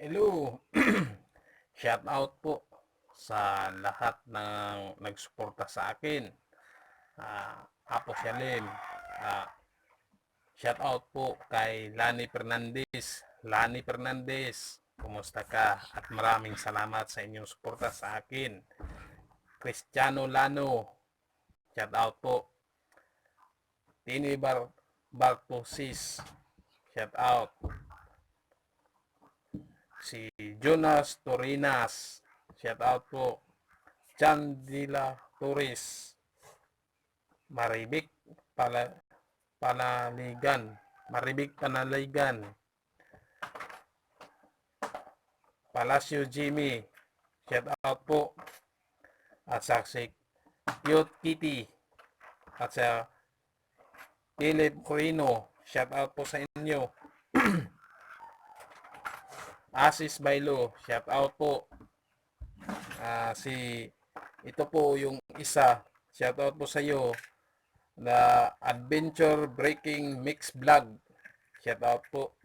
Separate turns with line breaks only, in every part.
Hello! Shout out po sa lahat ng nagsuporta sa akin. Apo Shalim. Ah, Shout out po kay Lani Fernandez. Lani Fernandez, kumusta ka? At maraming salamat sa inyong suporta sa akin. Cristiano Lano. Shout out po. Tini Bartosis. Shout out. Si Jonas Torinas. Shout out po. Chandila Torres. Maribik Panaligan. Maribik Panaligan. Palacio Jimmy. Shout out po. At sa si Cute Kitty. At sa Philip Corino. Shout out po sa inyo. Asis Bailo. Shout out po. Ito po yung isa. Shout out po sa iyo. The Adventure Breaking Mix Vlog. Shout out po.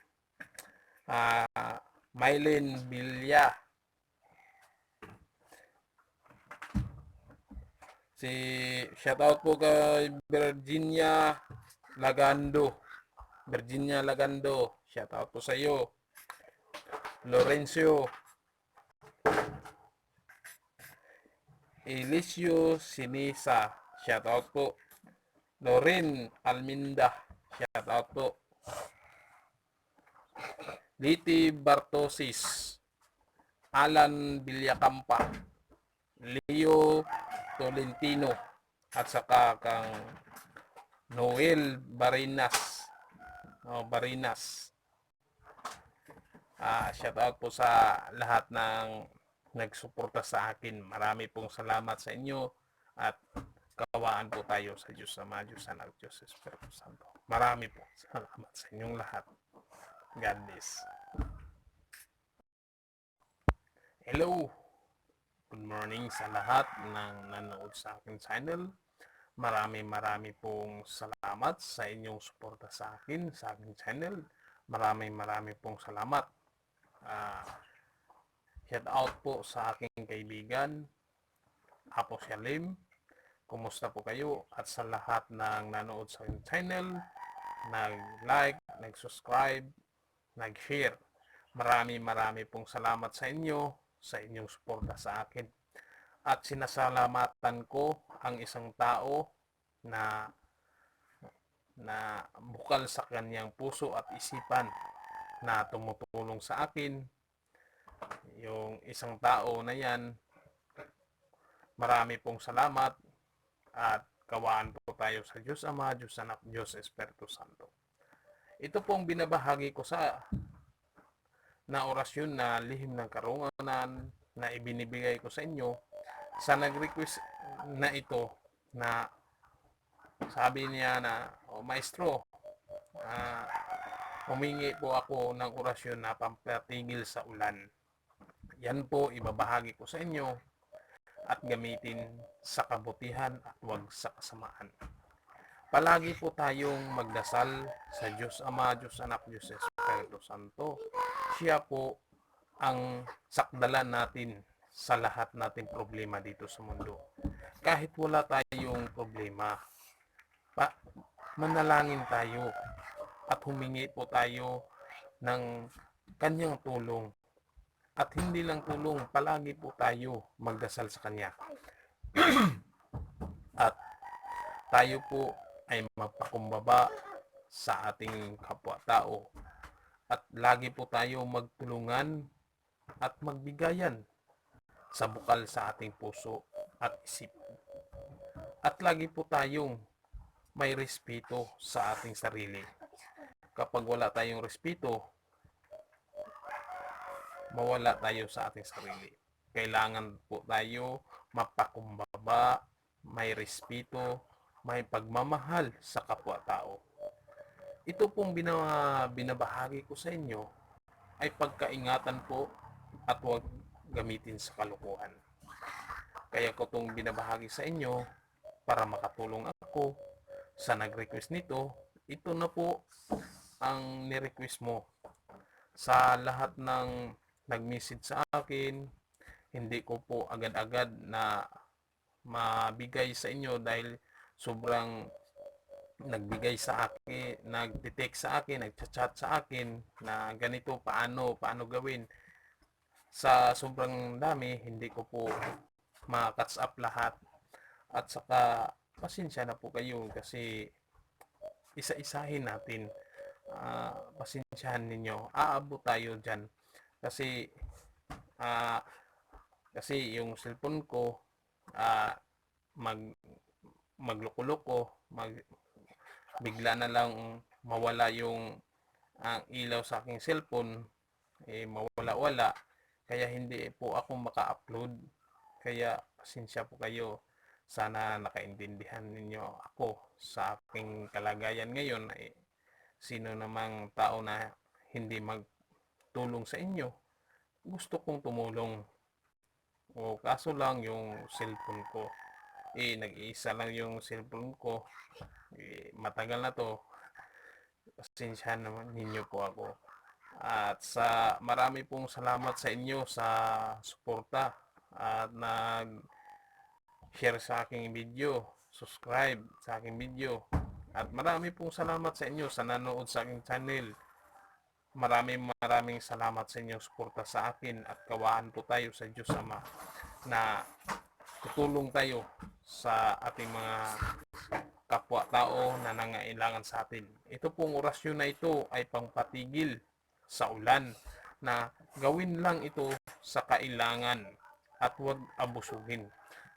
Mylene Villa. Shout out po kay Virginia Lagando. Virginia Lagando. Shout out po sa iyo. Lorenzo Elisio Sinisa. Shout out po. Loren Alminda. Shout out po. Liti Bartosis. Alan Villacampa. Leo Tolentino. At saka kang Noel Barinas. Barinas. Shout out po sa lahat ng nagsuporta sa akin. Marami pong salamat sa inyo at kawaan po tayo sa Diyos Ama, Diyos Anak, Diyos Espiritu Santo. Marami po salamat sa inyong lahat. God bless. Hello! Good morning sa lahat ng nanood sa akin channel. Marami pong salamat sa inyong suporta sa akin, sa aking channel. Marami pong salamat. Shout out po sa aking kaibigan, Apo Shalim. Kumusta po kayo? At sa lahat ng nanood sa aking channel, nag-like, nag-subscribe, nag-share. Marami pong salamat sa inyo, sa inyong suporta sa akin. At sinasalamatan ko ang isang tao na bukal sa kanyang puso at isipan na tumutulong sa akin. Yung isang tao na yan, marami pong salamat at kawaan po tayo sa Diyos Ama, Diyos Anak, Diyos Espiritu Santo. Ito pong binabahagi ko na orasyon na lihim ng karunganan na ibinibigay ko sa inyo sa nag-request na ito na sabi niya na, Maestro, humingi po ako ng orasyon na pampatigil sa ulan. Yan po ibabahagi ko sa inyo at gamitin sa kabutihan at huwag sa kasamaan. Palagi po tayong magdasal sa Diyos Ama, Diyos Anak, Diyos Espiritu Santo. Siya po ang sakdalan natin sa lahat nating problema dito sa mundo. Kahit wala tayong problema, manalangin tayo at humingi po tayo ng kanyang tulong. At hindi lang tulong, palagi po tayo magdasal sa Kanya. At tayo po ay magpakumbaba sa ating kapwa-tao. At lagi po tayo magtulungan at magbigayan sa bukal sa ating puso at isip. At lagi po tayong may respeto sa ating sarili. Kapag wala tayong respeto, mawala tayo sa ating sarili. Kailangan po tayo mapakumbaba, may respeto, may pagmamahal sa kapwa-tao. Ito pong binabahagi ko sa inyo ay pagkaingatan po at huwag gamitin sa kalukuhan. Kaya ko itong binabahagi sa inyo para makatulong ako sa nag-request nito. Ito na po ang ni-request mo sa lahat ng nag-message sa akin. Hindi ko po agad-agad na mabigay sa inyo dahil sobrang nagbigay sa akin, nagte-text sa akin, nagchat-chat sa akin na ganito, paano gawin. Sa sobrang dami, hindi ko po ma-catch up lahat. At saka, pasensya na po kayo kasi isa-isahin natin. Pasensyahan ninyo. Aabot tayo dyan. Kasi, ah, kasi yung cellphone ko, ah, mag magloko-loko, bigla na lang mawala yung ang ilaw sa aking cellphone, mawala-wala. Kaya hindi po ako maka-upload. Kaya pasensya po kayo. Sana nakaintindihan ninyo ako sa aking kalagayan ngayon. Sino namang tao na hindi magtulong sa inyo, gusto kong tumulong. O kaso lang yung cellphone ko, nag-iisa lang yung cellphone ko. Matagal na to. Pasensyahan naman ninyo po ako. At sa marami pong salamat sa inyo sa suporta at nag-share sa aking video, subscribe sa aking video. At marami pong salamat sa inyo sa nanood sa aking channel. Maraming salamat sa inyong suporta sa akin at kawaan po tayo sa Diyos Ama na tutulong tayo sa ating mga kapwa-tao na nangailangan sa atin. Ito pong orasyon na ito ay pangpatigil sa ulan na gawin lang ito sa kailangan at huwag abusuhin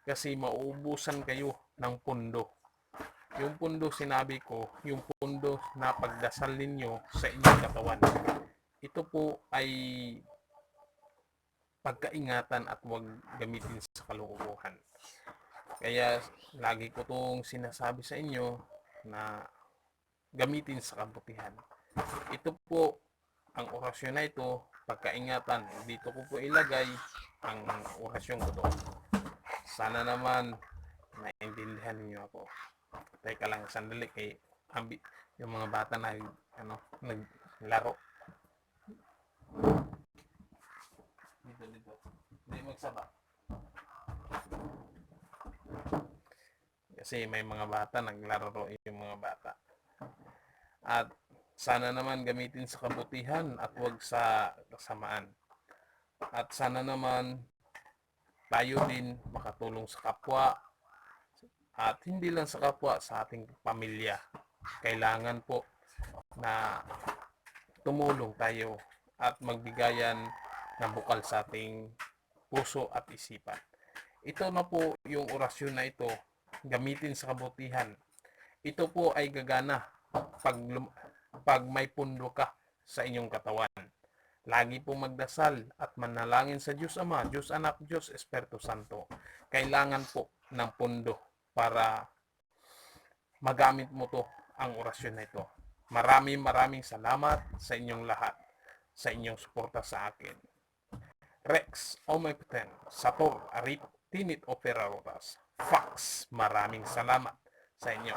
kasi mauubusan kayo ng pundo. Yung pundo sinabi ko, yung pundo na pagdasal ninyo sa inyong katawan. Ito po ay pagkaingatan at huwag gamitin sa kalokohan. Kaya lagi ko itong sinasabi sa inyo na gamitin sa kabutihan. Ito po, ang orasyon na ito, pagkaingatan. Dito ko po ilagay ang orasyon ko doon. Sana naman naintindihan niyo ako. Teka lang, sandali kay yung mga bata na naglaro. Dito. Hindi magsaba. Kasi may mga bata, naglaro yung mga bata. At sana naman gamitin sa kabutihan at huwag sa kasamaan. At sana naman tayo din makatulong sa kapwa at hindi lang sa kapwa, sa ating pamilya. Kailangan po na tumulong tayo at magbigayan ng bukal sa ating puso at isipan. Ito na po yung orasyon na ito, gamitin sa kabutihan. Ito po ay gagana pag may pundo ka sa inyong katawan. Lagi po magdasal at manalangin sa Diyos Ama, Diyos Anak, Diyos Espiritu Santo. Kailangan po ng pundo para magamit mo to ang orasyon na ito. Maraming salamat sa inyong lahat, sa inyong suporta sa akin. Rex Omepten, Sator, Arip, Tinit Opera Rotas, Fax, maraming salamat sa inyo.